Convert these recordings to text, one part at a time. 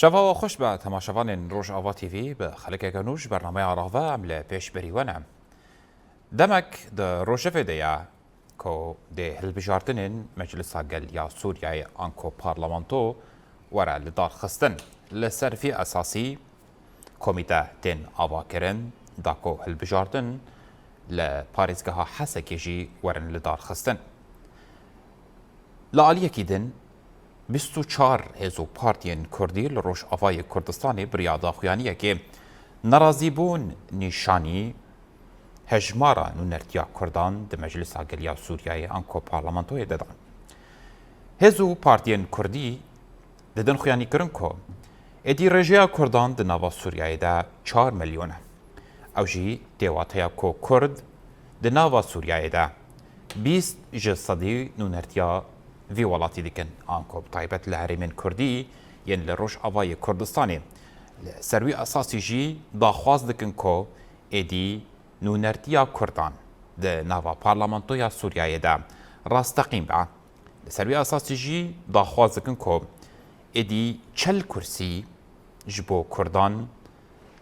شەڤەوە خۆش بە تەماشەوانên ڕۆژئاوا TV بە خەڵکێکە نوش بەرنامەیە ڕاڤام لە پێشبەریوەنە. دەمەک ڕۆژەفێدەیە کۆ دێ هەلبژاردنên مەجلسا گەلیا سووریای ئانکۆ پارلەمانتۆ وەرە لە دارخستن لەسەر فی ئەساسی کۆمیتە تێن ئاواکردن داکۆ هەلبژاردن لە پارێزگەها حەسەکێژی وەرن لە دارخستن. لە ئالیەکی دن 24 هێزوو پارتیên کوردی لە ڕۆژئاوای کوردستانی بریا داخوایانیەکێ نەرازی بوون نیشانی هەژمارە نونەرتیا کوردان di مەجلسا گەلیا سووریایê ئانکۆ پارلەمانتۆیê دەدان. هێزوو پارتیên کوردی دەدن خویانیکردن کۆ ئێدی ڕێژەیە کوردان di nava Sûriyayê 4 ملیۆنە. ئەو ژی دێواتەیە کۆ کورد di nava Sûriyayê de 20 ji sedî nûnertiya vî welatî dikin ئانکۆ بتایبەت لە هەرێمên کوردی yên li Rojavayê Kurdistanê li ser wî esasî jî daxwaz dikin ku êdî nûnertiya Kurdan di nava Parlamentoya Sûriyayê de rasteqîm be. Li ser wî esasî jî daxwaz dikin ku êdî çel kursî ji bo Kurdan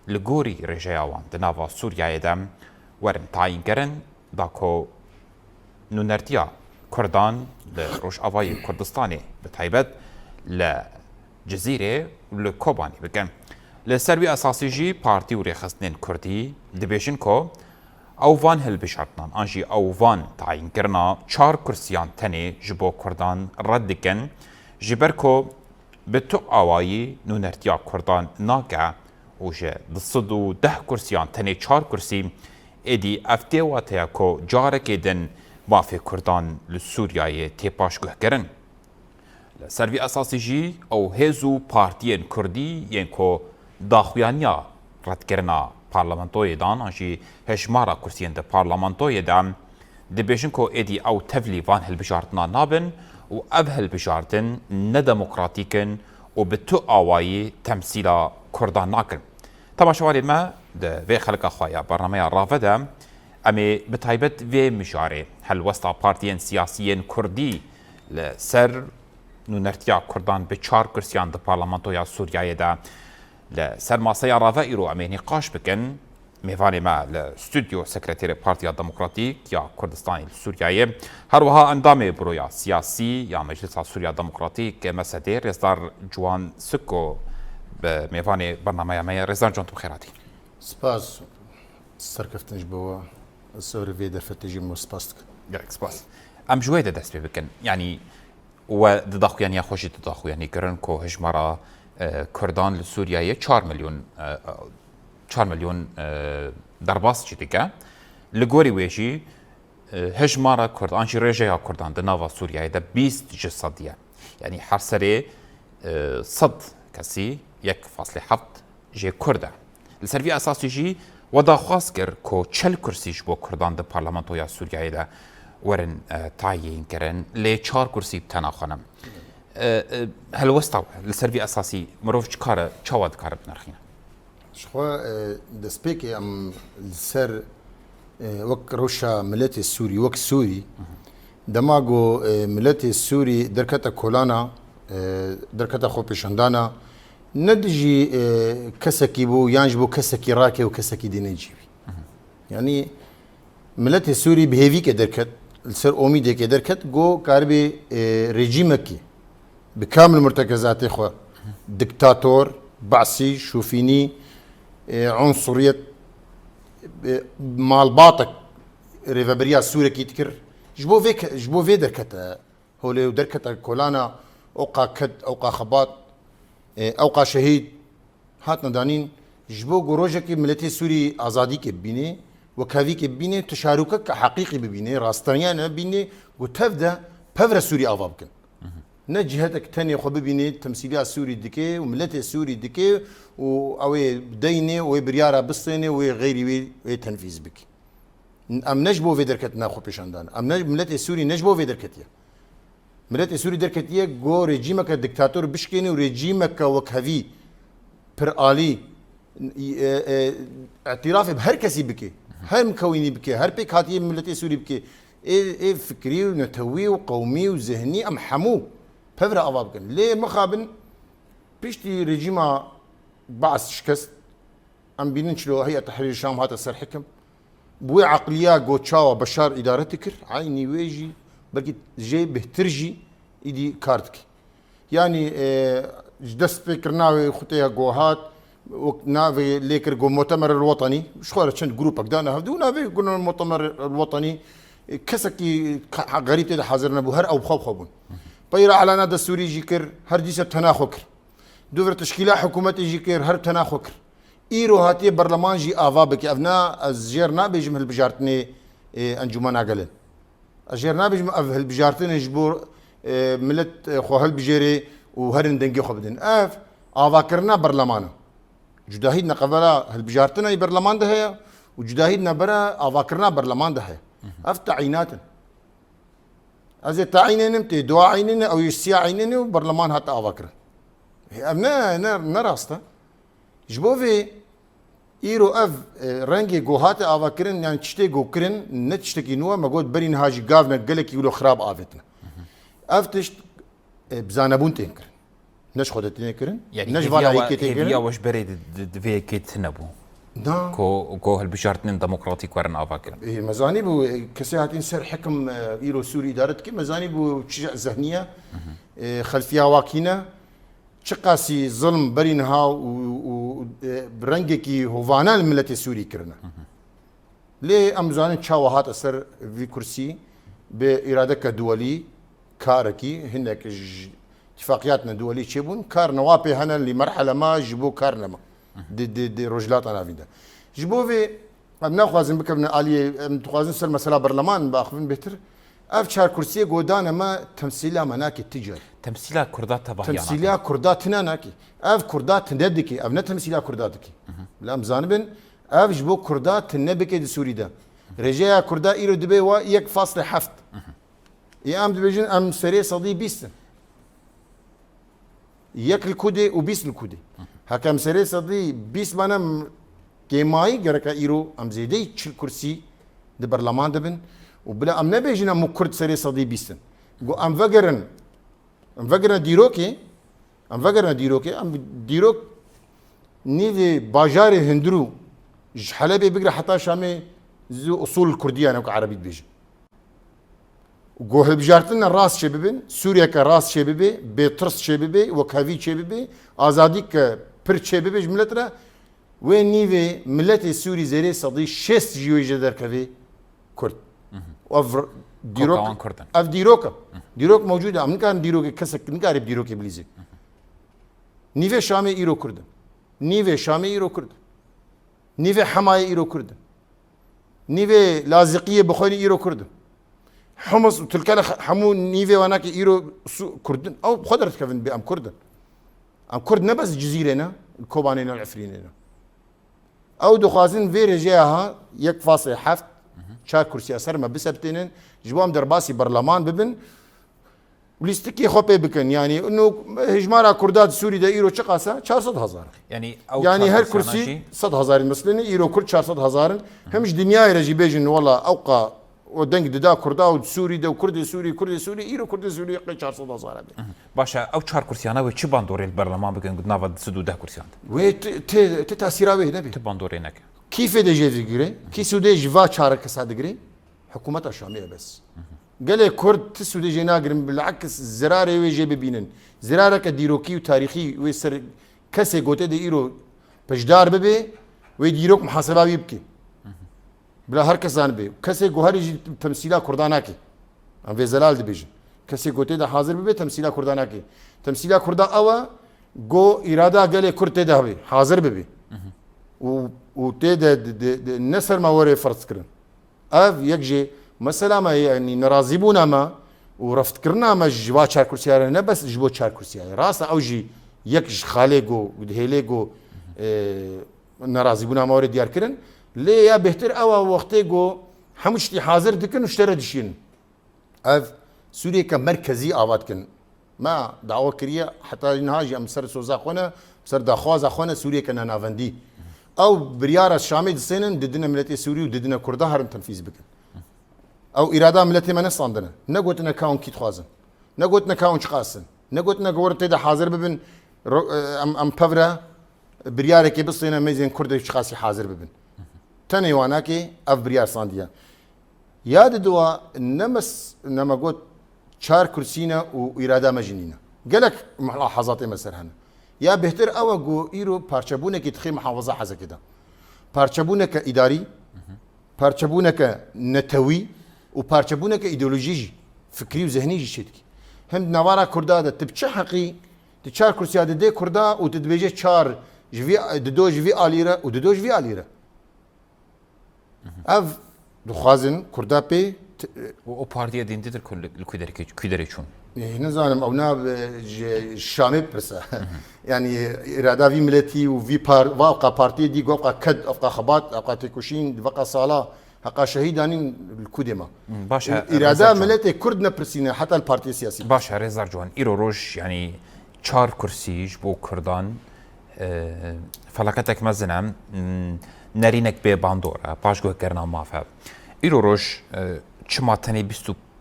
li gorî rêjeya wan di nava Sûriyayê de werin tayînkirin da ku nûnertiya Kurdan li Rojavayê Kurdistanê bi taybet li Cizîrê li Kobanî bikin. Li ser wî esasî jî partî û rêxistinên Kurdî dibêjin ku ew van hilbijartinan an jî ew van tayînkirina 4 kursiyan tenê ji bo Kurdan red dikin ji ber ku bi tu awayî nûnertiya Kurdan nake û ji 210 kursiyan tenê 4 kursî êdî ev têwateya ku carekê din mafê Kurdan li Sûriyayê têpaşguhkirin. Li ser vî esasî jî ew hêz û partiyên Kurdî yên ku daxuyaniya redkirina parlamentoyê dan an jî hejmara kursiyên di parlamentoyê de dibêjin ku êdî ew tevlî van hilbijartina nabin û ev hilbijartin nedemokratîkin û bi tu awayî temsîla Kurdan nakin. Temaşewarên me di vê xelka xwe ya bernameya rave de em ê bi taybet vê mijarê helwesta partiyên siyasiyên Kurdî li ser nûnertiya Kurdan bi 4 kursiyan di Parlamentoya Sûriyayê de li ser masaya rave îro em ê nîqaş bikin. Mêvanê me li stûdyo sekreterê Partiya Demokratîk ya Kurdistanê li Sûriyayê her wiha endamê biroya siyasî ya Meclisa Sûriya Demokratîk MSD Rêzdar Ciwan Siko bi mêvanê bernameya me ye. Rêzdar Ciwan tu bi xêratî. Spas serkeftin ji bo sorî vê derfetê jî me spas dikim. Gelek spas. Em ji wê de dest pê bikin. Yanî we di daxuyaniya xwe jî didaxuyanîkirin ku hejmara Kurdan li Sûriyayê 4 milyon derbas jî dike. Li gorî wê jî hejmara Kurdan jî rêjeya Kurdan di nava Sûriyayê de 20 ji sedî ye. Yanî her serê 100 kesî 1.7 jê Kurd e. Li ser vî esasî jî we daxwaz kir ku 40 kursî ji bo Kurdan di Parlamentoya Sûriyayê de werin tayînkirin lê 4 kursî tena xwenim. Helwesta li ser vî esasî mirov çawa dikare binirxîne. Ji xwe destpêkê em li ser wek rewşa miletê Sûrî wek Sûrî dema got miletê Sûrî derketa kolana derketa xwepêşandana ne dijî kesekî bû yan ji bo kesekî rake û kesekî dî necîbî. Yanî miletê Sûrî bi hêvîkê derket li ser omîdekê derket got karibê rejîmekî bi kamil murtekezatê xwe diktator, basî, şûfînî, unsuriyet, malbatek rêveberiya Sûrekî dikir ji bo vê derkete holê û derketa kolana oqa ked oqa xebat oqa şehîd hatine danîn ji bo rojekê miletê Sûrî azadîkê bibîne wekevîkê bibîne tu şarûkek heqîqî bibîne rastaniya nebîne got tev de pevre Sûrî ava bikin. Ne cihetek tenê xwe bibîne temsîliya Sûrî dike û miletê Sûrî dike û ew ê deyne wê biryara bistêne wê xêrî wê tenfîz bike. Em ne ji bo vê derketina xwepêşandan. Em ne miletê Sûrî ne ji bo vê derketiye. Miletê Sûrî derketiye got rejîmeke diktator bişkêne û rejîmeke wekhevî pir alî etirafê bi her kesî bike. Her mikewînî bike, her pêk hatiye miletê Sûrî bike. Ê fikrî û netewî û qewmî û zihnî em hemû pevre ava bikin. Lê mixabin بيشتي ريجيما بعث شكست ام بينن شلو هي تحرير الشام هذا سر حكم بوي عقليه جوتشاوا بشار ادارتك عيني ويجي بقيت جاي بهترجي ايدي كارتك يعني جدس فكرناوي خطيها جوهات نافي ليكر جو المؤتمر الوطني شخوره شنت جروبك دانا هدونا في قلنا المؤتمر الوطني كسكي غريب تدا حاضرنا بو هر او بخوب خوبون بيرا على نادى السوري جيكر هر ديسه تناخوكر دوفر تشكيله حكومتي جيكر هر تناخوكر ايرو هاتي برلمان جي افا بك افنا الزيرنا بيجم هالبجارتني انجمان عقلن الزيرنا بيجم هالبجارتني جبور ملت خو هالبجيري وهرن دنجي خبدن افا كرنا برلمان جداهيدنا قبلا هالبجارتنا برلمان ده هي وجداهيدنا برا افا كرنا برلمان ده هي تعيينات از تعيين نمتي دوا عينين او يسيا عينين وبرلمان هات افا كرن ابنا نراستا جبوفي ايرو اف رنگي جوهات افا كرن يعني تشتي جو كرن نتشتكي نوا ما قلت برين هاجي قافنا قالك يقولوا خراب افتنا افتشت بزانبون تنكر نش خدت تنكرن يعني نش فانا هيك هي تنكرن واش بريد في كيت نبو نعم كو هالبجارتنين ديمقراطيك ورن افاكر إيه مزاني بو كسياتين سر حكم ايرو سوري ادارتك مزاني بو تشجع ذهنيه خلفيه واكينه شقاسي ظلم برينها وبرنجكي هوفانا الملة السوري كرنا ليه امزان تشاوهات اثر في كرسي بارادك دولي كاركي هناك اتفاقياتنا دولي تشيبون كار نوابي هنا لمرحله ما جبو كارنما دي رجلات انا فيدا جبو في ابنا خوازن بكبنا الي متخوازن سر مساله برلمان باخذن بهتر اف شار كرسي غودانا ما تمثيلها مناك التجاري تمثيلها كردات تبع تمثيلها كردات ناناكي اف كردات نددكي ابنا تمثيلها كرداتكي لا مزانبن اف جبو كردات نبكي دي سوري دا رجاء كردا ايرو دبي و 1.7 يا ام دبيجن ام سري صدي بيست يك الكودي وبيس الكودي هكا مسري صدي بيس بنا كيماي جركا ايرو ام زيدي تشل كرسي دي برلمان دبن وبلا ام نبيجنا مو كرد سري صدي بيستن جو ام فجرن ديروكي ام ديروك نيفي باجاري هندرو حلبي بقرا حتى شامي زو اصول الكرديه انا عربي بيجي وجوه بجارتنا راس شبابين سوريا كراس شبابي بيطرس شبابي وكافي شبابي ازادي كبر شبابي جملتنا وين نيفي ملتي سوري زيري صدي شست جيوجي در كافي كرد وف ديروك اف ديروك موجوده من كان ديروك كسك نقارب ديروك ابليزي نيفي شامي ايرو كرد نيفي حمايه ايرو كرد نيفي لازقيه بخوني ايرو كرد حمص وتلك حمو نيفي وناك ايرو كردن او خضرت كفن بام كردن ام كردنا بس جزيرنا الكوبانينا العفرينينا او دخازن في رجاها 1.7 شار كرسي اثر ما بسبتين جبام درباسي برلمان ببن وليستكي خوبي بكن يعني انه هجمارا كردات سوري دا ايرو شقاسه 400,000 يعني هر كرسي 100,000 مثلا ايرو كرد 400,000 همش دنيا رجي بيجن والله اوقا ودنگ دا كردا وسوري دا وكرد سوري ايرو كرد سوري 400,000 باشا او 4 كرسيانه و چي باندوري البرلمان بكن قد نافد سدو ده كرسيان و ت تاثيرا به نبي باندوري نك كيف دي جيغري كي سودي جوا چار كسادغري حكومه الشاميه بس قال كرد تسودي جناغرم بالعكس زراري ويجي ببينن زرارك ديروكي وتاريخي ويسر كسي غوتي دي ايرو بجدار ببي ويديروك محاسبه يبكي بلا هر کسان به کسی گوهری تمثیلا کرداناکی ام وی زلال دبیج کسی گوته ده حاضر به تمثیلا کرداناکی تمثیلا کردا اوا گو اراده گله کرته ده به حاضر به و ته ده نصر ما وره فرض کرن اف یکجی مثلا ما يعني نرازبونا ما ورفت كرنا ما جوا چار كرسي نه بس جبو چار كرسي راس اوجي يك خاليغو دهيليغو نرازبونا ما ور ديار كرن ليه يا بهتر او وقتي جو حمشتي حاضر دكن واشترى دشين اف سوريا كمركزي اوات كن ما دعوه كريه حتى نهاجي امسر سوزا خونا مسر داخواز خونا سوريا كنا نافندي او بريار الشامي دسنن ددنا ملتي سوري وددنا كردا هرم تنفيذ بكن او اراده ملتي من صندنا نقوتنا كاون كي تخوازن نقوتنا كاون شقاسن نقوتنا قورتي ده حاضر ببن ام بافرا بريارك بصينا ميزين كرد خاصي حاضر ببن تاني واناكي اف بريار سانديا ياد دوا نمس انما قلت شار كرسينا واراده مجنينه قالك ملاحظاتي مسر هنا يا بهتر او جو ايرو بارشبونك تخي محافظه حزه كده بارشبونك اداري بارشبونك نتوي وبارشبونك ايديولوجي فكري وذهني جيتك هم نوارا كردا تبتشحقي تشار كرسي هذا دي كردا وتدبيجي تشار جفي ددو جفي اليرا وددو جفي اليرا اف دخازن كردا بي و partiye dindidir külleri çun. نزانم او ناب الشامي بس يعني اراده في ملتي وفي واقع بارتي دي وقع كد افقا خبات افقا تكوشين وقع صاله حقا شهيدانين الكودما باشا اراده ملتي كرد نبرسينه حتى البارتي السياسي باشا رزار جوان ايرو روش يعني چار كرسيج بو كردان فلاكتك مزنم نرينك به باندورا باش گو کرنا مافا ایرو روش چما تنی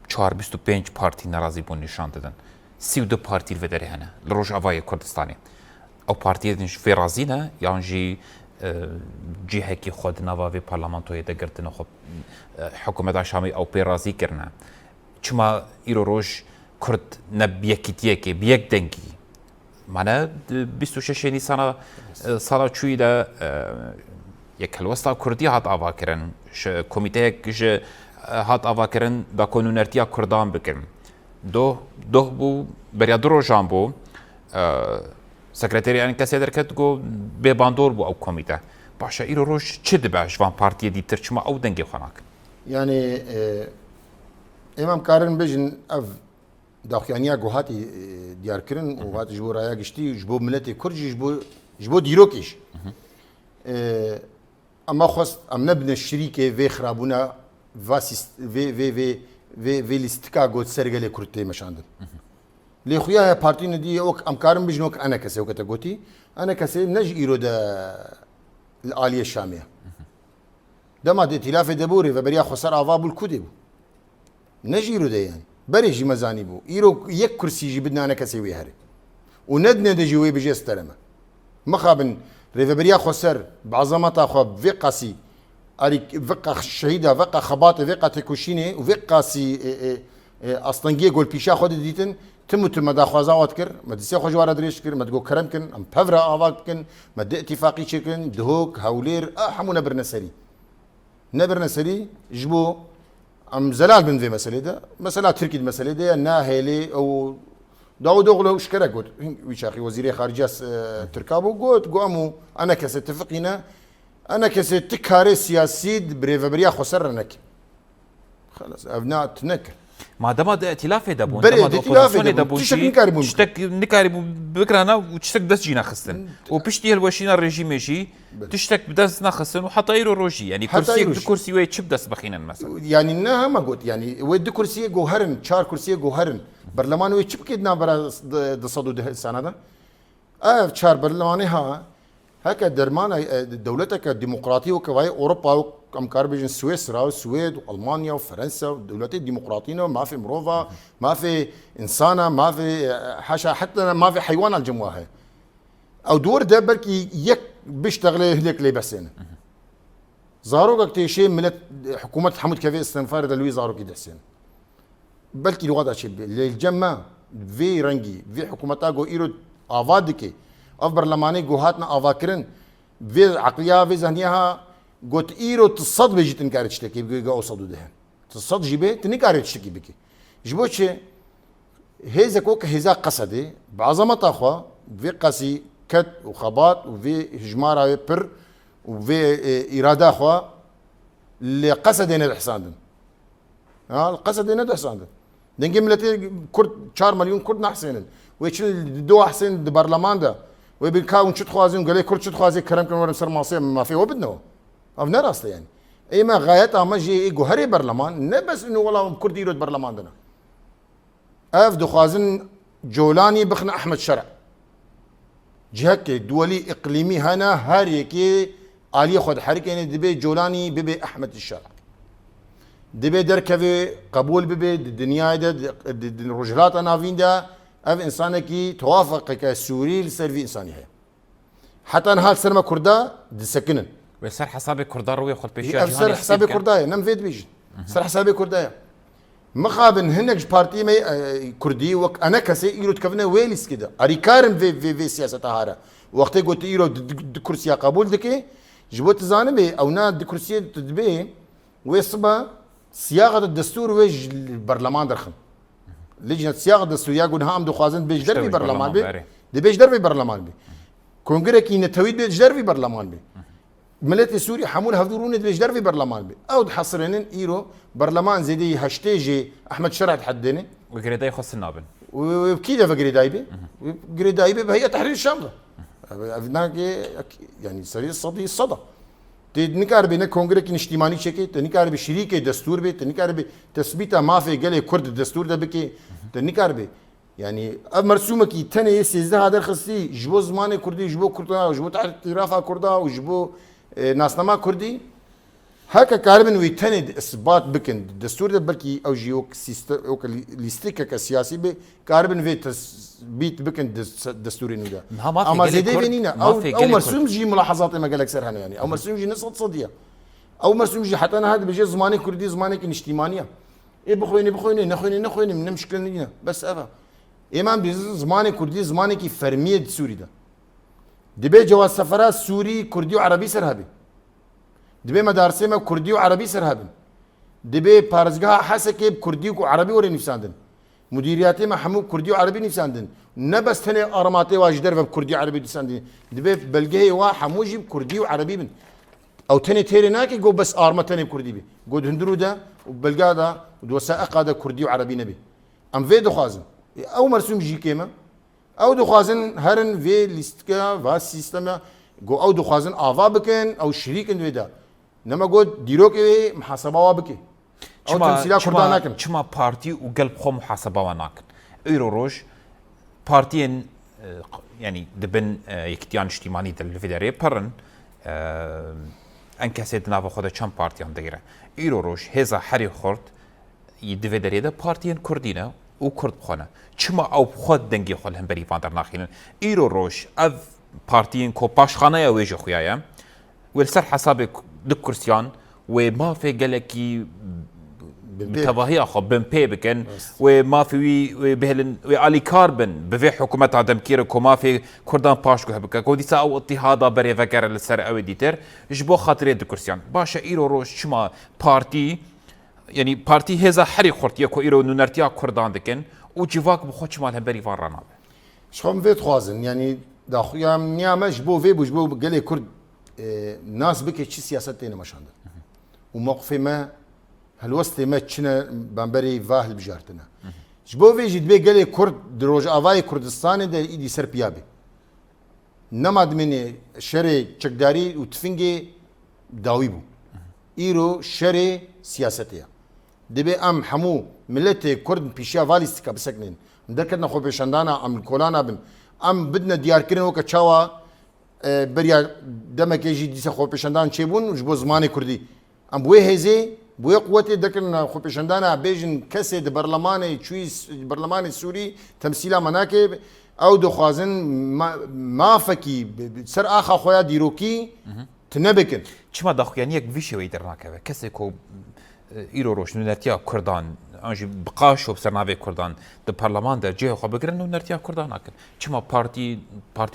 24-25 parti narazî bûn nîşan didin 32 partî li vederê hene li Rojavayê Kurdistanê ew partiyê din ji vê razî ne yan jî cihekî xwe di nava vê parlamentoyê de girtine xwe hikûmeta Şamê ew pê razî kirine çima îro roj Kurd ne biyekîtiyekê biyek dengî mane 26 Nîsana sala çûyî de yek helwesta Kurdî hat avakirin ji komîteyek ji hat avakirin da konûnertiya Kurdan bikin doh bû beriya du rojan bû sekreteriyanê kesê derket got bêbandor bû ew komîte başa îro roj çi dibe ji van partiyê dîtir çima ew dengê xwe nakin يعني امام كارن بجن اف داخيانيا جوهاتي ديار كرن وهات جبو رايا قشتي جبو ملتي كرجي جبو ديروكيش اما خص ام نبنى الشريكه في خرابونا فاسيست في ليستكا جوت سرغلي كرتي مشاندن لي خويا بارتي دي اوك ام كارن بجنوك انا كسي وكتا قوتي انا كسي نج ايرو دا الاليه الشاميه دما دي ائتلاف دبوري فبريا خسر افاب الكودي نجيرو ده يعني بريجي مزاني بو ايرو يك كرسي يجي بدنا انا كسي ويهري وندنا دجوي بيجي استلمه مخابن ريفبريا خسر بعظمتها خو فيقاسي اريك فيقا شهيده فيقا خباط فيقا تكوشيني وفيقاسي اصلنجي جول بيشا خد ديتن تم مدا خوازاوات كر مدسي خو جوار دريش كر مدغو كرم كن ام بفرا افاك كن مد اتفاقي شكن دهوك هاولير حمونا برنسري نبرنا سري جبو ام زلال بن في مسألة ده مسألة تركي المسألة ده ناهلي او داود اوغلو شكرا قلت ويشاخي وزير خارجية تركابو قلت قامو انا كسي اتفقنا انا كسي تكاري سياسي بريفابريا خسرنك خلاص ابناء تنكر ما دام ائتلاف دبون بري ائتلاف دبون تشتك نكاربون تشتك نكاربون بكرهنا وتشتك دس جينا خستن وبشتي الوشينا الرجيم يجي تشتك بدس نخسن وحتى يرو روجي يعني كرسي وي تشب دس بخينا مثلا يعني انها ما قلت يعني ود كرسي جوهرن شار كرسي جوهرن برلمان وي تشب كدنا برا دصدو ده السنه ده شار برلماني ها هكا درمان دولتك الديمقراطيه وكواي اوروبا كم كاربيجن سويسرا والسويد والمانيا وفرنسا والدولات الديمقراطيين ما في مروفا ما في انسانه ما في حاشا حتى ما في حيوان الجمواها او دور ده بركي يك بيشتغل هذيك اللي بحسين زاروك شيء ملت حكومه حمود كافي استنفار لوي زاروك يدحسين بلكي الوضع شيء الجمع في رنجي في حكومتا جو ايرو افادكي اف برلماني جوهاتنا افاكرن في عقليه في ذهنيها قلت ايرو تصد بيجي تنكاري تشتكي بيجي اوصدوا دهن تصد جيبه تنكاري تشتكي بكي جبوتش هيزا كوك هيزا قصدي بعظمه اخوا في قاسي كت وخباط وفي هجماره بر وفي اراده اخوا اللي قصدنا الاحسان ها قصدنا الاحسان دنجي ملتي كرد 4 مليون كرد نحسن ويش دو احسن البرلمان ده وبنكاون شو تخوازين قال لي كرد شو تخوازي كرم كان ورا مصر ماصيه ما في وبدنا افنا راسته يعني اي ما غايتها ما جي جوهري برلمان نه بس انه والله كرد يرد برلمان دنا اف دخوازن جولاني بخنا احمد شرع جهك دولي اقليمي هنا هاريكي علي خد حركه يعني دبي جولاني ببي احمد الشرع دبي دركبي قبول ببي الدنيا ده الرجلات انا فين ده اف انسانك توافق كسوري لسيرفي انسانيه حتى نهال سرما كردا دسكنن وسر حسابي كردار وياخذ بيش افسر حسابي كردايا نم فيد بيجن سر حسابي كردايا مخابن هنك بارتي مي كردي وك انا كسي يرو تكفنا ويلس كده اريكارم في سياسه هارا وقت قلت يرو كرسي قبول دكي جبوت زانبي او نا كرسي تدبي ويصبا صياغه الدستور ويج البرلمان درخم لجنه صياغه الدستور يقول هام دو خازن بيج دربي برلمان بي دي بيج دربي برلمان بي كونغري كي نتويد بيج دربي برلمان بي ملتي سوري حمول هذورون بيج دربي برلمان بي او حصرنن ايرو برلمان زيدي هاشتيجي احمد شرع تحدني وقريدا يخص النابن وبكيدا فقريدايبي قريدايبي هي تحرير الشامله هناك يعني سريع الصدى تنكر بين كونغري كي اجتماعي شكي تنكر بشريك دستور بي تنكر بتثبيت ما في قال كرد الدستور ده بكي تنكر بي يعني مرسومه كي تاني سيزده هذا الخصي جبو زمان كردي جبو كردا وجبو اعتراف كردا وجبو ناسنما كردي هكا كاربن ويتند اثبات بكن الدستور ده بلكي او جيوك او ليستيكا كسياسي بي كاربن في تثبيت بكن دستوري نودا اما زيدي بينينا او مرسوم جي ملاحظات ما قالك سرحنا يعني او مرسوم جي نص صديه او مرسوم جي حتى انا هذا بيجي زماني كردي زماني اجتماعيه ايه بخويني نخويني من مشكله نينا بس افا امام زماني كردي زماني كي فرميه سوري ده دبي جواز سفرات سوري كردي وعربي سرهبي دبي مدارسي ما كردي وعربي سرهبن دبي بارزقها حسكي بكردي وعربي وري نفساندن مديرياتي ما حمو كردي وعربي نفساندن نبس تاني ارماتي واجدر بكردي وعربي نفساندن دبي بلقيه وا حموجي بكردي وعربي بن او تاني تيريناكي جو بس ارما تاني بكردي بي جو هندرو ده وبلقا ده وسائق هذا كردي وعربي نبي ام في دخازن او مرسوم جي كيما او دخازن هرن في ليستكا فاس سيستما جو او دخازن افا بكن او شريك انويدا نما قلت ديروك ايه محاسبه وابكي او تمثيلات كرداناكن شما بارتي وقلب خو محاسبه وناكن ايرو روج بارتين يعني دبن يكتيان اجتماعي دل فيدري برن انكاسيت نافا خود چم بارتيان دغيره ايرو روج هزا حري خورد يدفيدري ده بارتين كردينا و كرد بخونه چما او خود دنگي خل هم بري فاندر ناخين ايرو روج اف بارتين كو باشخانه ويجو خويا والسر حسابك دكرسيان وما في قالكي بتباهي اخو بمبي بكن وما في بهلن وعلي كاربن بفي حكومه عدم كيرك وما في كردان باشكو هبك كودي سا او اضطهاد بري فكر السر او ديتر جبو خاطر دكرسيان باشا ايرو روش شما بارتي يعني بارتي هذا حري خورتيه كو ايرو نونرتيا كردان دكن وجواك بخوش مال بري فارانا شخم في خوازن يعني دا خويا نيامش بو في بو قال كرد ناس بكي شي سياستين مشاند وموقفي ما هالوسط ما تشنا بامبري فاهل بجارتنا جبو في جد بي قال كرد دروج افاي كردستان ده ايدي سربيابي نماد من شري تشكداري وتفنجي داويبو ايرو شري سياستيه دبي ام حمو ملتي كرد بيشا فاليستيكا بسكنين ندركنا خو بيشاندانا ام كولانا بن ام بدنا ديار كرين وكا تشاوا بريا دمك يجي ديسا خو بيشاندان تشيبون وجبو زماني كردي ام بوي هيزي بوي قوتي دكنا خو بيشاندانا بيجن كسد برلماني تشويس برلماني السوري تمثيلا مناكب او دخوازن ما فكي سر اخا خويا ديروكي تنبكن چما داخو يعني يك فيشي ويدرناكه كسكو ايرو روش نونرتيا كردان انجي بقاشو بسرناوي كردان د برلمان ده جه خو بگرن نونرتيا كردان اكن چما بارتي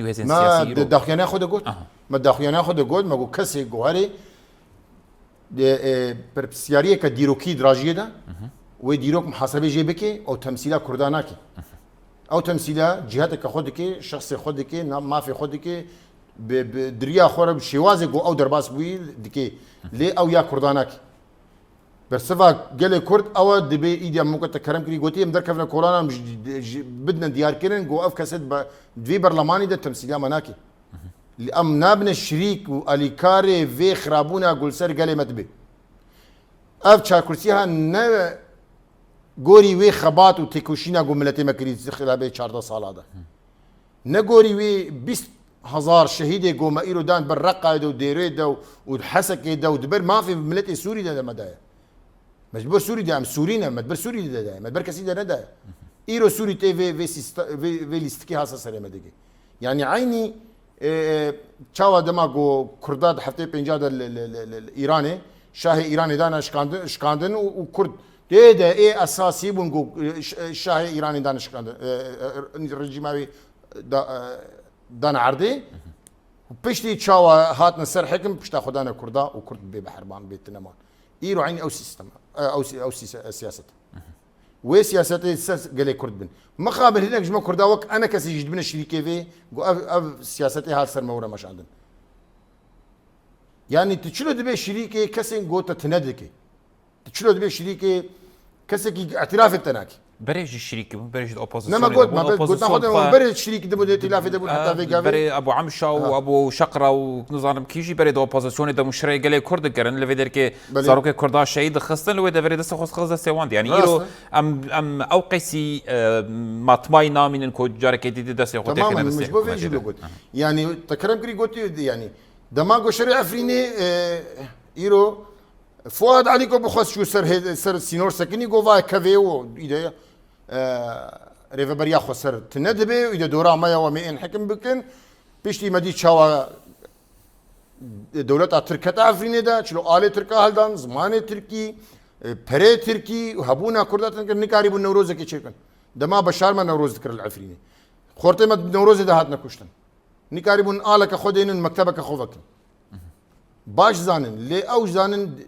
وهزن سياسي ما داخيانا خود قلت ما داخيانا خود قلت ما قو كسي جوهري برسياريه كديروكي دراجيه ده وديروك محاسبه جيبكي او تمثيلا كرداناكي او تمثيلا جهتك خودك شخص خودك ما في خودك بدريا خورب شوازك او درباس بوي دكي لي او يا كرداناك برسفا قال كرد او دبي ايديا ممكن تكرم كري قوتي مدركفنا كورانا بدنا ديار كرن جو اف كاسد في برلماني ده تمثيليه مناكي ام نابن الشريك واليكاري في خرابونا قول سر قال متبي اف تشاكرسيها ن غوري وي خبات وتكوشينا قول ملتي مكري خلابه 14 سال هذا نغوري وي 20,000 شهيد قوم ايرو دان بالرقه دو ديريدا وحسك دا ودبر ما في ملتي سوري ده مدايا مجبور سوري ده ام سورينا مدبر سوري ده مدبر كسي ده ايرو سوري تي في ليستكي هاسا سريمه دقي يعني عيني تشاوا دماغو كرداد حفتي بنجاد الايراني شاهي ايراني دانا شكاندن وكرد ده ايه اساسي بنقو شاهي ايراني دانا شكاندن الرجيماوي دانا عردي بيشتي تشاوا هاتنا سر حكم بشتا خدانا كردا وكرد بحربان بيتنمان ايرو عيني او سيستم او سياسه وسياسات قال كرد بن مقابل هناك جماعه كردا وك انا كسي جد بن الشريكه في اف سياستي هال سر مورا مش عندنا يعني تشلو دبي شريكه كسين قوت تندك تشلو دبي شريكه كسي اعتراف التناكي بريج الشريك بريج الاوبوزيسيون نما قلت ما قلت ناخذ بري الشريك دبو ائتلاف دبو حتى في قافي بري ابو عمشه وابو شقره ونظام كيجي بري اوبوزيسيون دو مشري قال كرد كرن اللي فيدر كي صاروا كي كردا شهيد خصن لو بري دس خص سيواند يعني يرو ام اوقسي ماتماينا من الكوجار كي دس ياخذ تماما مش بفيجي بقول يعني تكرم كري قلت يعني دماغو شريعه فريني يرو فؤاد عليكم بخص شو سر سينور سكني جوفا كافيو اذا ريفا بريا خسر تندبي واذا دورا ما يومين حكم بكن بيشتي مدي تشاوا دولة تركيا عفريني دا شلو آلة تركا هالدان زمان تركي بري تركي وهبونا كردات نكاري بو نوروز كي تشيكن دما بشار ما نوروز ذكر العفريني خورتي ما نوروز ده هاتنا كشتن نكاري بو آلة خودين مكتبك خوفك باش زانن لي او زانن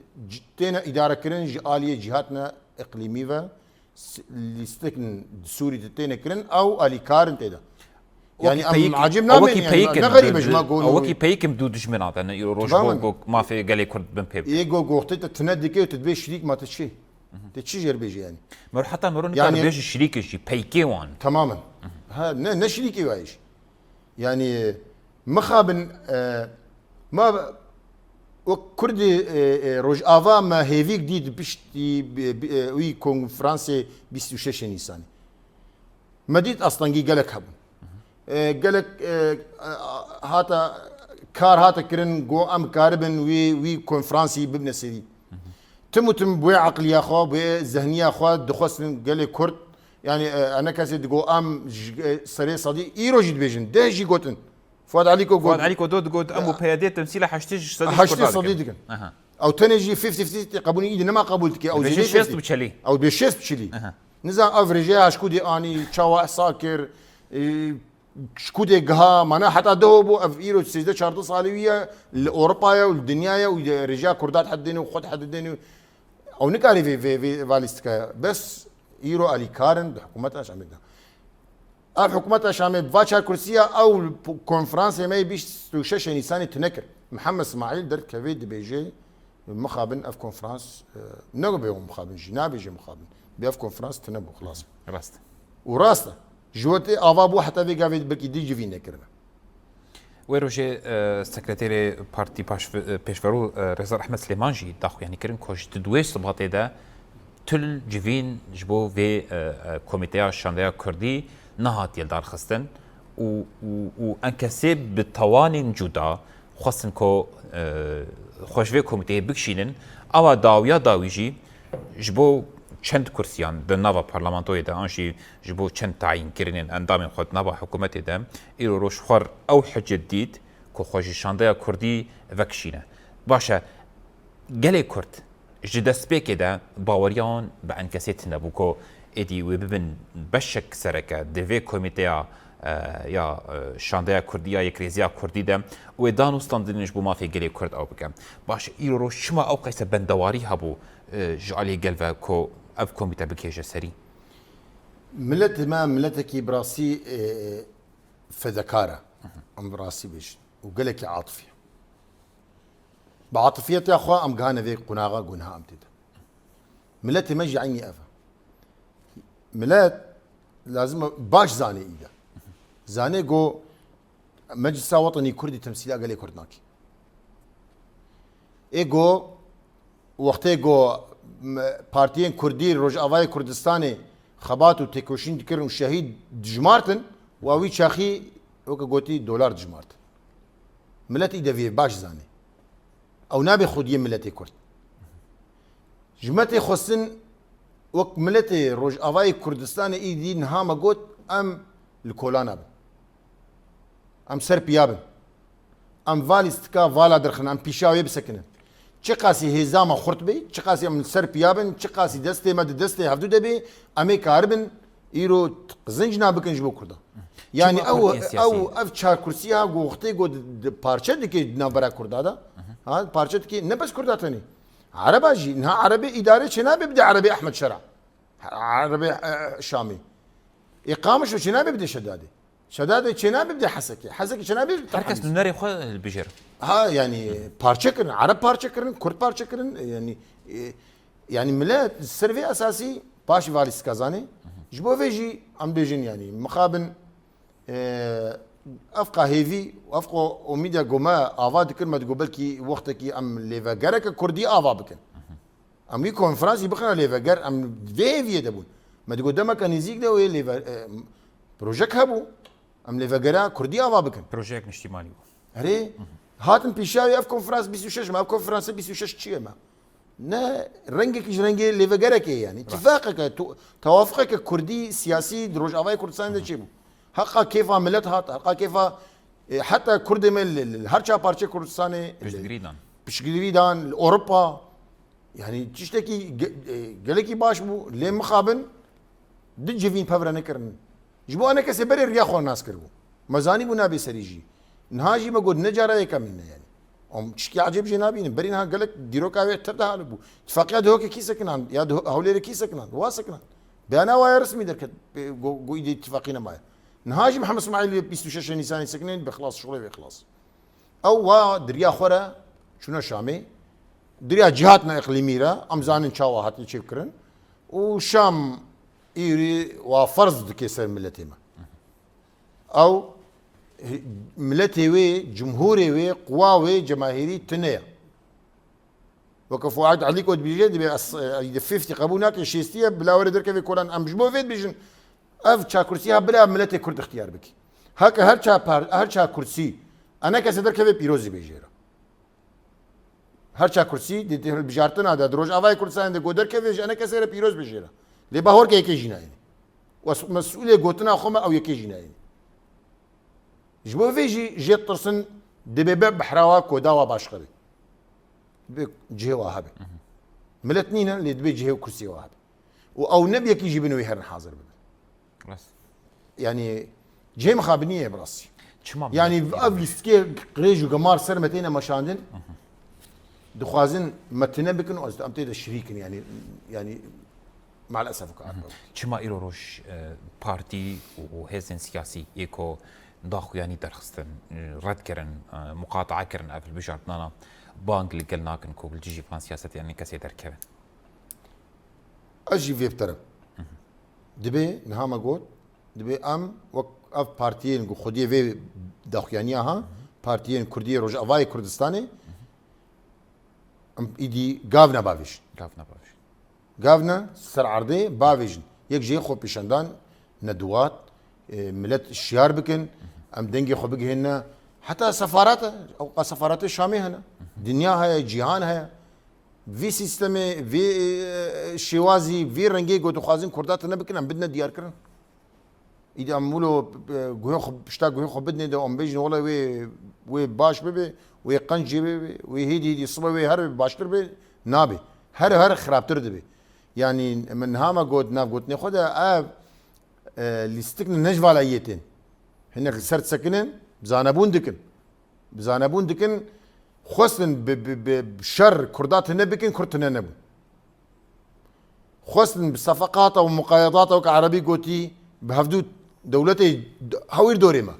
تينا اداره كرن آلية جهاتنا اقليميه ليستكن سوري تينا كرن او الي كارن تيدا يعني عجبنا من يعني غريبه جما قول او كي بيكم دو دجمنات انا روج ما في قال كرد بن بيب يجو قوقتي تندكي وتدبي شريك ما تشي تشجر بيجي يعني مر حتى مرون كان بيجي شريك شي بيكي وان تماما ها نشريكي وايش يعني مخابن ما وكردي روج افا ما هيفي جديد بشتي وي كونفرنسي 26 نيسان مديت اصلا قالك هب قالك هاتا كار هاتا كرن جو ام كاربن وي كونفرنسي ببن سيدي تم بوي عقلي اخو بوي ذهنيه اخو دخسن قال كرد يعني انا كاسد جو ام سري صديق ايرو جد بيجن ده جي جوتن فؤاد عليكو دود قد امو بيادات تمثيله حشتيج صديق او تنجي 50 50 قبولي ايدي ما قبولتك او زي شيست بتشلي او بشيست بتشلي نزا افريجي شكودي اني تشاوا ساكر شكودي قها مانا حتى دوبو افيرو سيده شارطه صالويه لاوروبا والدنيا ورجال كردات حدين وخد حدين او نكاري في فاليستكا بس يرو الي كارن بحكومتها شاملة اف حكومتها شامل فاتشار كرسيه او كونفرنس ما يبيش توشش نيسان تنكر محمد اسماعيل در كفيد بيجي مخابن اف كونفرنس نغو بيوم مخابن جنا بيجي مخابن بيف كونفرنس تنبو خلاص راست وراسته جوتي افابو حتى في قافي بكي دي جي نكرنا ويروجي سكرتيري بارتي بيشفرو رضا احمد سليمانجي داخو يعني كرن كوش تدويش صباطي دا تل جيفين جبو في كوميتيا الشاندية كردي نهات يلدار خستن و انكسب بالتواني جدا خاصن كو خوش في كوميتي بكشينن او داويا داويجي جبو چند كرسيان د نوا پارلمانتوي دا انشي جبو چند تعيين كرينن اندام خود نوا حكومت دا ايرو روش خور او حجديد كو خوش شانديا كردي وكشينه باشا قالي كرد جدس بيك دا باوريان بانكسيت نبوكو ادي وببن بشك سركه ديفي كوميتيا يا شانديا كرديه يا كريزيا كردي دا ودانو ستاندنج بو ما في قالي كرد او بكم باش ايرو روش شما او قيس بندواري هبو جعلي قلبه كو اف كوميتا بكيجه سري ملت ما ملتك براسي فذكاره ام براسي بيش وقالك عاطفيه بعاطفيتي يا اخوان ام قانا ذيك قناغه قنها امتد ملتي مجي عيني افا ملات لازم باش زاني ايده زاني جو مجلس وطني كردي تمثيليه قال لي كردناكي ايجو وقتی گو پارتیین کردی روجاوای کردستانی خبات و تکوشین دکرن شهید دجمارتن و اوی چاخی وک گوتی دلار دجمارت ملت ایدوی باش زانی او نابی خودی ملت کرد جمعت خصن وەک ملەتێ ڕۆژئاوای کوردستانی ئیدی نهامە گوت ئەم لە کۆلانە بن ئەم سەر پیا بن ئەم ڤالیستکا ڤالا دەرخن ئەم پیشاوێ بسەکنن چ قاسی هێزامە خورت بێ چ قاسی ئەم سەر پیا بن چ قاسی دەستێ مەد دەستێ هەفتوو دەبێ ئەمێ کار بن ئیرۆ قزنج نابکەن ji بۆ کووردا یعنی ئەو چارکورسییا گۆختەی گۆ پارچە دکێ ناوبەرا کوردادا پارچە دکێ نەبەس کورداتەنی عربا جی نها عربی ئیدارە چێ نابێ بدە عربی ئەحمەد شەرع عربی شامی ئیقامەش چێ نابێ بدە شەدادێ شەدادێ چێ نابێ بدە حەسەکێ چێ نابێ هەرکەس نونەرێ خۆ بژێر ها يعني parçaكرن عرب parçaكرن كرد parçaكرن يعني ملات السيرفي اساسي باشي فاليس كازاني جبو فيجي ام بيجن يعني مقابل افقا هيفي وافقا اوميديا جوما افاد كلمه جوبل كي وقتكي ام ليفاغارك كردي افا بكن ام بي كونفرنس بخنا ليفاغار ام فيفي دبون ما تقول دما كان يزيك ده وي ليفا بروجيك هبو ام ليفاغارا كردي افا بكن بروجيك اجتماعي هري هاتن پیشاوی اف کنفرانس 26 ما اف کنفرانس 26 چیه ما نه رنگك رنگي ليفاغارك يعني اتفاقك توافقك كردي سياسي دروج افاي كردستان ده چي بو حقا كيف ملت هات حقا كيف حتى كرد مل هرچا parça كردستان بشغريدان اوروبا يعني تشتكي قالكي باش بو ليه مخابن دجفين بافرا نكرن جبو انا كسبري رياخو الناس كربو مزاني بو نابي سريجي نهاجي ما قد نجارة يكملنا يعني ام تشكي عجيب جنابين برينها قالك ديرو كاوي تبدا هالبو اتفاقيات هوك كي سكنان يا هولير كي سكنان واسكنان بيانا واي رسمي دركت قو يدي اتفاقينا معي نهاجي محمد اسماعيل 26 نيسان يسكنين بخلاص شغله بيخلص او دريا خورا شنو شامي دريا جهاتنا اقليميرا امزان تشاوا هات تشكرن وشام ايري وفرض دكيسر ملتيما او ملتي وي جمهوري وي قواوي جماهيري تنيا وكفو عاد عليك ود بيجي يدففتي قبوناك شيستيه بلا ورد ركبي كوران ام جمو فيت بيجن اف تشا كرسيها بلا ملتي كرد اختيار بك هكا هر تشا كرسي انا كسدر كبي بيروزي بيجيرا هر تشا كرسي دي بجارتنا دا دروج افاي كردستان دي گودر كبي انا كسر بيروز بيجيرا لي باور كي جيناين ومسؤوليه غوتنا خما او يكي جيناين جبو فيجي جيت ترسن دبيبه بحراوا كوداوا باشقري جهه وهابه ملتنينا اللي دبي جهه وكرسي وهابه او نبي كي يجيبنوا يهرن حاضر بس يعني جهه مخابنيه براسي يعني افلسكي قريج وقمار سرمتين مشاندن دخوازن متنا بكن امتي الشريكن يعني مع الاسف چما ايرو روش بارتي وهزن سياسي ايكو داخو يعني درخستن رد كرن مقاطعه كرن قبل بجارتنا بانك اللي قلنا كنكو بالجي فان سياسه يعني كسي دركبن اجي في بترب دبي نهاما قول دبي ام وك اف بارتيين خدي في داخيانيا ها بارتيين كرديه روج افاي كردستاني ام ايدي غافنا بافيش غافنا سر عرضي بافيجن يك جي خو بيشندان ندوات ملت الشيار بكن ام دنجي خو بقي هنا حتى سفارات او سفارات الشامي هنا دنيا هي جيهان هي في سيستمي في شوازي في رنجي قد خوازين كردات نبكن ام بدنا ديار كرن اذا عملوا جوه خو بشتا جوه خو بدنا ده ام بيجن ولا وي باش ببي وي قنجي ببي وي هيدي صبا وي هر باشتر بي نابي هر خرابتر دبي يعني من هاما قد ناب قد ناخذها لستكن نجف على ايتين هناك سرت سكنن بزانبون دكن خصن بشر كردات نبكن كرتنا نبو خصن بصفقات او مقايضات او كعربي قوتي بهفدو دولتي هاوير دوريما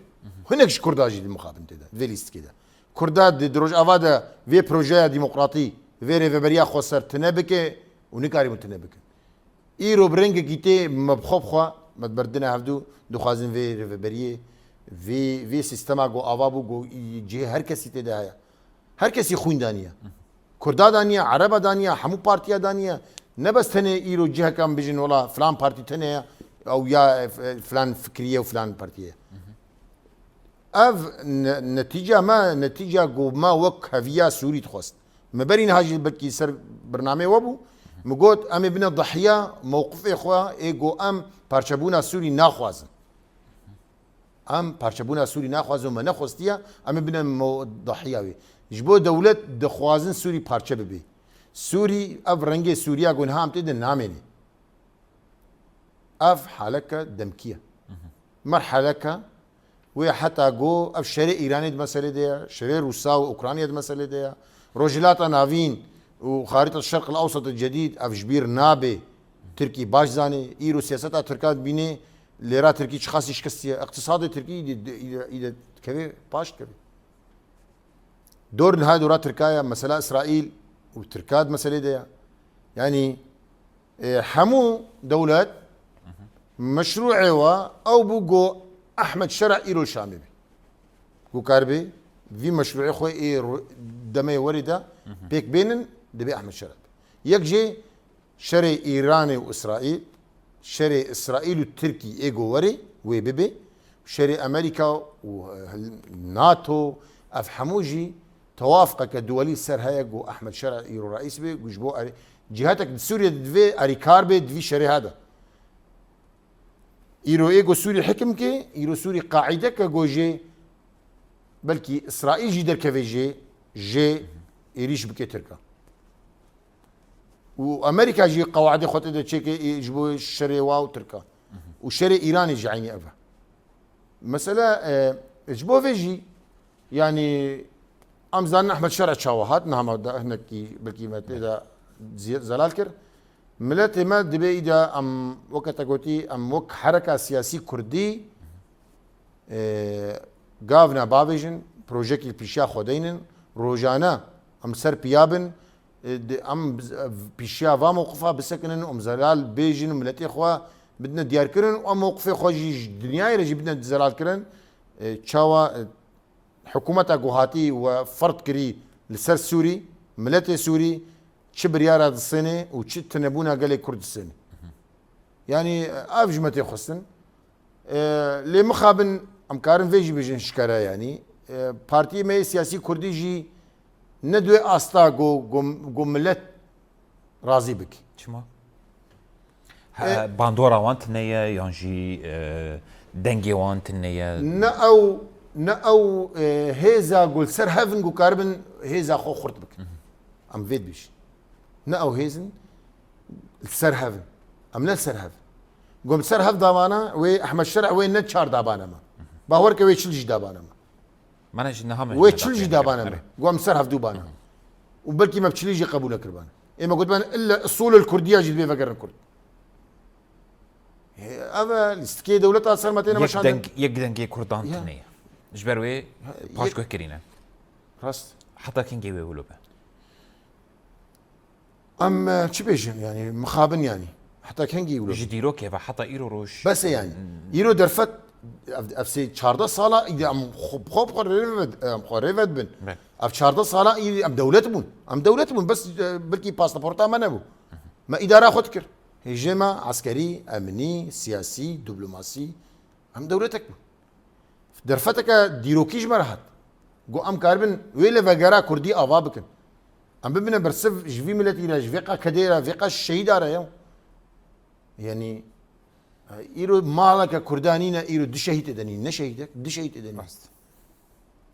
هناك كرداجي المقابل تدا فيليست كده كردات دروج افادا في بروجي ديمقراطي في ريفبريا خسر تنبكه ونكاري متنبكه ايرو برنج كيتي مبخوب خوا متبردنا هفدو دخوازن في ريفبريه في سيستما جو افابو جو جي هر كسي تدا هر كسي خوين دانيا كردا دانيا عربا دانيا حمو بارتيا دانيا نبس تنه ايرو جهه كان بيجن ولا فلان بارتي تنه او يا فلان فكريه وفلان بارتيه اف نتيجه جو ما وك هفيا سوري تخست مبرين هاجي بكي سر برنامج وبو مگوت ئەمێ بنە ضحیە مووقفێ خوا ئێگۆ ئەم پارچەبوونا سووری ناخوازن ئەم پارچەبوونا سووری ناخوازن و مە نەخۆستیە ئەمێ بنە ضحیاوێ ji bo dewlet dixwazin Sûrî parçe bibe Sûrî ev rengê Sûriya gunham tê de namêne ev haleka demkiye merheleka wê heta got ev şerê Îranê di meselê de ye şerê Rûsa û Ukraynayê di meselê de ye rojhilata navîn û xarîta şerq il awsat cedîd ev ji bîr nabe Tirkî baş zanê îro siyaseta Tirka bînê lêra Tirkî çi xasî şikestiye iqtisadê Tirkî îde dikeve paş dikeve دور نهاية دورات تركيا مسألة إسرائيل وتركاد مسألة دي يعني حمو دولات مشروعي أو بوجو أحمد شرع إيرو الشامي جو كاربي في مشروعي خوي دمي وردة بيك بينن دبي أحمد شرع يكجي شري إيراني وإسرائيل شري إسرائيل والتركي إيجو وري ويبيبي شري أمريكا وناتو أفحموجي توافقك الدولي السر هيك واحمد شرع يرو رئيس بي وجبو جهاتك سوريا دفي اريكار بي دفي شري هذا يرو ايجو سوري حكم كي يرو سوري قاعده كجوجي بلكي اسرائيل جي دركفي جي يريش بكي تركا وامريكا جي قواعد خوتي دا تشيكي يجبو الشري واو تركا وشري ايراني جي عيني افا مساله جبو فيجي يعني امزان احمد شرع شواهات نعم هناكي بلكي ما اذا زلال كر ملت ما دبي اذا ام وقت قوتي ام وك حركه سياسي كردي غافنا بافيجن بروجيكت بيشا خدينن روجانا ام سر بيابن ام بيشا فا موقفها بسكنن ام زلال بيجن ملتي خوا بدنا ديار كرن ام موقفي خوجي دنيا يجي بدنا زلال كرن تشاوا حكومة جوهاتي وفرض كري لسر سوري ملتي سوري شبريارة الصيني وتنبونا قال كرد الصيني يعني أفجمتي خصن لي مخابن أمكارن فيجي بيجن شكرا يعني بارتي مي سياسي كردي جي ندوي أستا جو ملت راضي بك شما باندورا وانت نيا يانجي دنجي وانت نيا او هيزا قول سر هافن قو كاربن هيزا خو خرط بك ام فيد بيش او هيزن سر هافن ام لا سر هافن قوم سر هاف دابانا وي احمد شرع وي نتشار دابانا ما باورك وي تشلج دابانا ما ما نجي نهم وي تشلج دابانا ما قوم سر هاف دوبانا وبلكي ما بتشليجي قبول كربان اما قلت بان الا اصول الكرديه جي بي فكر الكرد هذا الاستكي دولتها صار متين مش يقدنجي كردان تنيه جبروي باشكو كرينا راست حتى كان جيبي ولوبه ام تشبيجن يعني مخابن يعني حتى كان جيبي جديرو كيف حتى ايرو روش بس يعني ايرو درفت افسي 14 صاله اذا ام خوب قريفد بن اف 14 صاله ام دولتهم بس بلكي باسبورتا ما نبو ما اداره خدكر هجمه عسكري امني سياسي دبلوماسي ام دولتك درفتك ديروكيج مرحت جو ام كاربن ويلا فجرا كردي افا بكن ام ببنا برسف جفي ملتي لا جفيقا كديرا فيقا الشهيد على يعني ايرو مالك كردانينا ايرو دشهيت دني نشهيدك دشهيت دني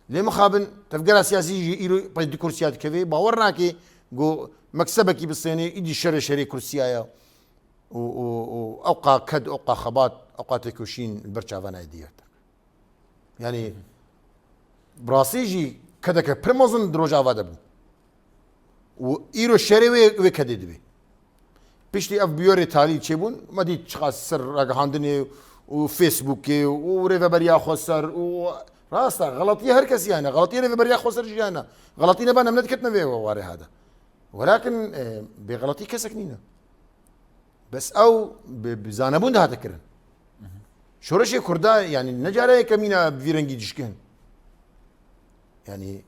ليه مخابن تفقرا سياسي يجي ايرو بدي كرسيات كفي باورناكي جو مكسبك بالصيني يجي شري كرسيايا و اوقا كد اوقا خبات اوقا تكوشين البرشافانا ايديات يعني براسيجي كدك برمزن دروج افاده بو و ايرو شري وي كدد بي بيشتي اف بيوري تالي تشيبون ما دي تشخاص سر راغاندني وفيسبوك وريفا بريا خسر و راستا غلطيه هركس يعني غلطيه ريفا بريا خسر جانا غلطيه بنا من كتنا في واري هذا ولكن بغلطي كسكنينا بس او بزانبون ده تكرن شورشي كردا يعني نجاري كمينا بفيرنجي دشكن يعني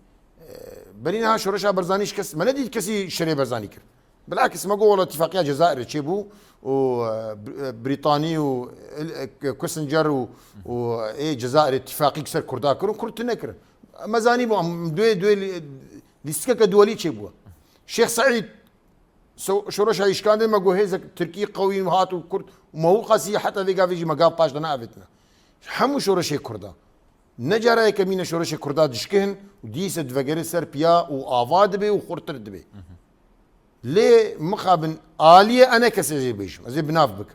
بنينا شورشها برزانيش كس ما ندي كسي شري برزاني كر بالعكس ما قول اتفاقيه جزائر تشيبو وبريطاني وكوسنجر واي جزائر اتفاقي كسر كردا كرون كرت نكر مزاني بو دوي ليسكا دولي تشيبو شيخ سعيد شورش هيشكاندن ما جو هيزك تركي قوي وهات وكرد وما هو قاسي حتى فيجا فيجي ما قاب باش دنا ابتنا حمو شورش كردا نجارة كمين شورش كردا دشكهن وديس دفجر سر بيا وآفاد بي وخرطر دبي ليه مخابن آلية أنا كسيجي بيش زي بناف بك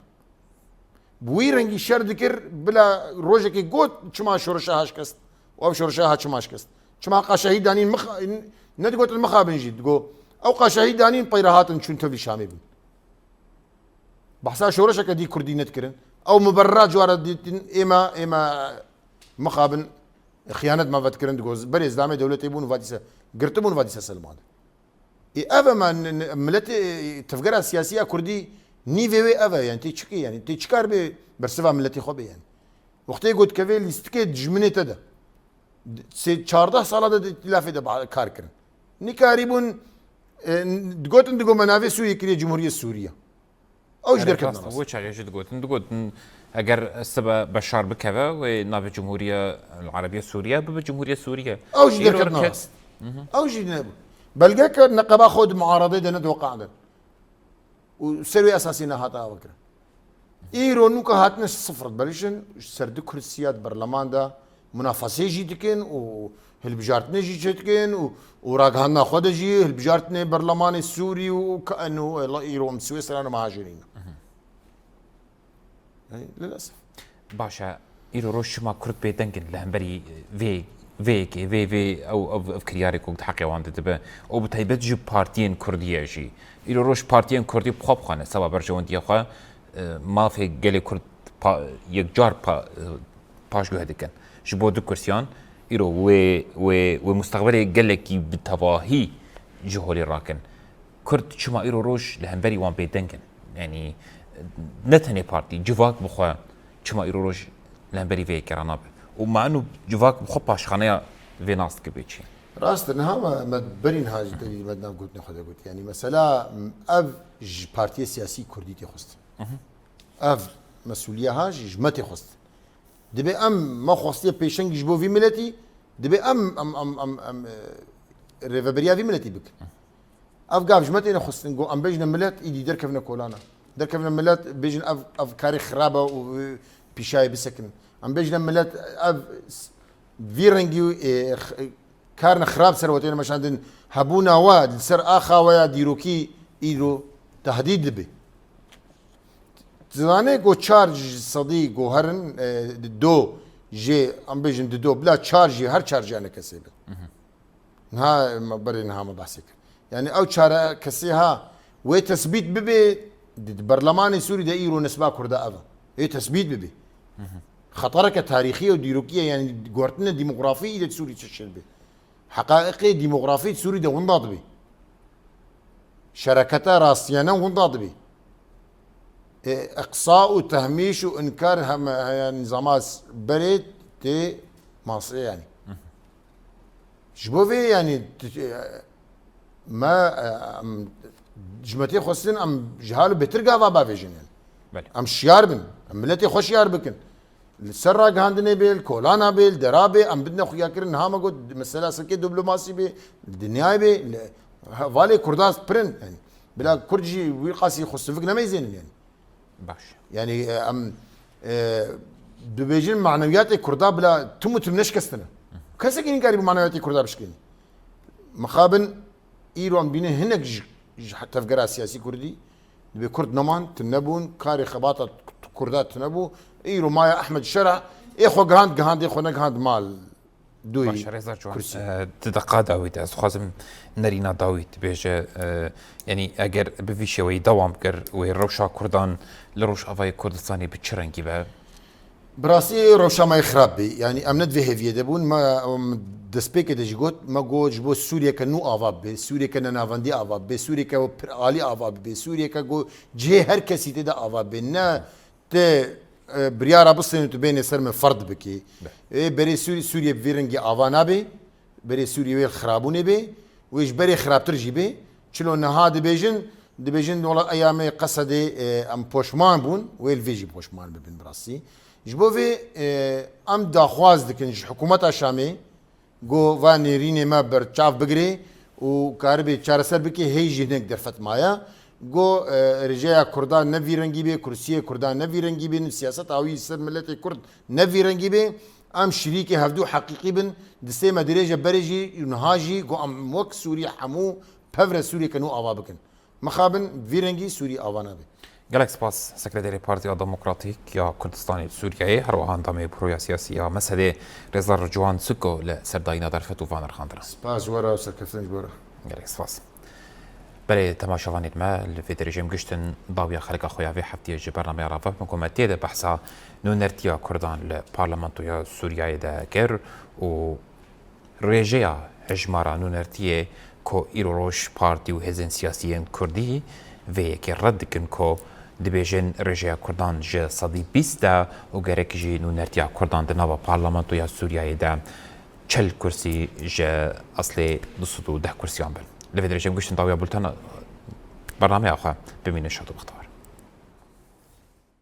بويرنجي شر ذكر بلا روجكي قوت شما شورشها هاشكست او شورشها هاشكست شما قا شهيد دانين ندقوت المخابن جيد تقول او قا شهيد دانين بيرهات شون تبي شامي بن بحسا شورشك دي كردي نتكرن او مبررات جوار دي اما مخابن خيانه ما بتكرن تقول بري زعما دولتي بون فاديسه قرتبون فاديسه سلمان اي افا ما ملتي تفكيرها السياسيه كردي ني في افا يعني تشكي يعني تشكار بي برسفا ملتي خوبي يعني وقتي قلت كفي ليستكي جمني تدا سي 14 ساله د ائتلاف ده كار كرن ني كاريبون دقوت ندقو منافي سوريا كري جمهوريه سوريا او جدر كنا هو شاغي جد قلت اگر السبا بشار بكذا ونافي الجمهوريه العربيه السوريه بجمهوريه سوريا او جدر كنا او جدر بلقاك نقبا خود معارضه دنا توقع ده وسروي اساسينا هاتا وكره ايرو نوكا هاتنا صفر بلشن سرد كرسيات برلمان دا منافسه جي دكن و هالبجارتنا جي تكن وراقهنا خود جي هالبجارتنا برلمان السوري وكانه ايرو سويسرا مهاجرين يعني للاسف باشا ايرو روش ما كرت بيدنكن لهمبري في او افكارياري كوك حقي وانت تبع او بتهيبت جو بارتيين كرديه جي ايرو روش بارتيين كردي بخوب خانه سبا برجوان دي خا ما في قال كرد يكجار باش جو هدكن جبو دو كرسيان ايرو و مستقبلي قال لك بالتواهي جهولي راكن كرد شما ايرو روش لهمبري وان بيدنكن يعني نتني بارتي جواك بخوا شما ايرو روش لهمبري في كراناب ومع انه جواك بخو باشخانه في ناس كبيتشي راست انها ما برين هاج دي بدنا قلت ناخذ قلت يعني مساله اف بارتي سياسي كردي تخست اف مسؤوليه هاج جمتي خست دبي ما خصتي بيشنج جبو في ملتي دبي ام ريفابريا في ملتي بك اف قاف جمتي خست نقول ام بيجنا ملت ايدي دركفنا كولانا دركفنا ملت بيجن اف كاري خرابه وبيشاي بسكن ام بيجنا ملت اف فيرنجي كارن خراب سروتين مش عندن هبونا واد سر اخا ويا ديروكي ايدو تهديد به زانه جو تشارج صديق جو هرن دو جي ام بيجن دو بلا تشارج هر تشارج انا كسيب ها ما بري نها ما بحسك يعني او تشارا كسيها وتثبيت ببي برلمان السوري دا ايرو نسبه كردا افا هي تثبيت ببي خطرك تاريخيه وديروكيه يعني قورتنا ديموغرافيه دا سوري تشل به حقائق ديموغرافيه سوري دا ونضاد بي شركتا راسيانا ونضاد بي اقصاء وتهميش وانكار يعني نظامات بريد تي مصر يعني شبوفي يعني ما جمتي خصن ام جهالو بترقا فابا فيجن يعني ام شيار بن ام ملتي خوش يار بكن السراق هاندني بيل كولانا بيل درابي ام بدنا خويا كرن هاما قد مسألة سلكي دبلوماسي بي الدنيا بي فالي كرداس برن يعني بلا كرجي ويقاسي خص فيك ما يزين يعني باش يعني ام دبيجين معنويات كردا بلا تموت منش كستنا كسكين قريب معنويات كردا بشكل مخابن ايران بينه هناك حتى في سياسي كردي دبي كرد نمان تنبون كاري خباطه كردات تنبو ايرو مايا احمد الشرع اخو جهاند اخو نجهاند مال دوي باش ريزا جوان تدقا داويت از خازم نرينا داويت بيجا يعني اگر بفي شوي دوام كر وروشا كردان لروش افاي كردستاني بتشرنكي با براسي روشا ما يخربي يعني امنت في هيفيه دبون ما دسبيك دجوت ما جو جبو سوريا كنو افاب بي سوريا كنا نافندي افاب بي سوريا كو علي افاب بي سوريا كو جي هر كسي تدا افاب بي نا ت بريارا بصين تبين سر من فرد بكي بري سوريا بفيرنجي افانا بي بري سوريا ويل خرابوني بي ويش بري خراب ترجي بي شلو نهاد دبيجن والله ايام قصدي ام بوشمان بون ويل فيجي بوشمان ببن براسي جبوفي ام داخواز دكن حكومه شامي جو فانيريني ما برچاف بگري و كاربي چارسر بكي هي جهنك درفت مايا جو رجاء كردان نفي رنگي بي كرسي كردان نفي رنگي بي سياسة هاوي سر ملت كرد نفي رنگي بي ام شريكي هفدو حقيقي بن دسي مدريجة بريجي ينهاجي جو ام وك سوريا حمو بفر سوريا كنو آوا بكن مخابن في رنگي سوريا آوانا بي گەلێک سپاس سەکرتێری پارتیا دموکراتیک یا کوردستانی سووریایی هەروەها ئەندامی پرۆیا سیاسیە مەسەدێ ڕێزدار جوان سکۆ لە سەرداینە دەرفەت و وانەرخاندرا سپاس ورا سەرکەفتنج بۆرە گەلێک سپاس بەێ تەماشەوانیت مە لە فێ دەرێژەم گشتن داویە خەلکە خۆیاوێ هەفتەیە ji بەرنامەیە ڕافە حکوومەت تێدە بەحسا نونەرتیا کوردان لە پارلەمانتۆیا سووریایەدا کرد و ڕێژەیە هەژمارە نونەرتیە کۆ ئیرۆژ پارتی و هێزن سیاسیەن کوردی vêyekê red dikin ku dibêjin rêjeya Kurdan ji sedî bîst de û gerek jî nûnertiya Kurdan di nava Parlamentoya Sûriyayê de çel kursî ji eslê du deh kursiyan bin. Li vê derêjeyê giştin dawiya bultena bernameya xwe bimînin şad û bixtewar.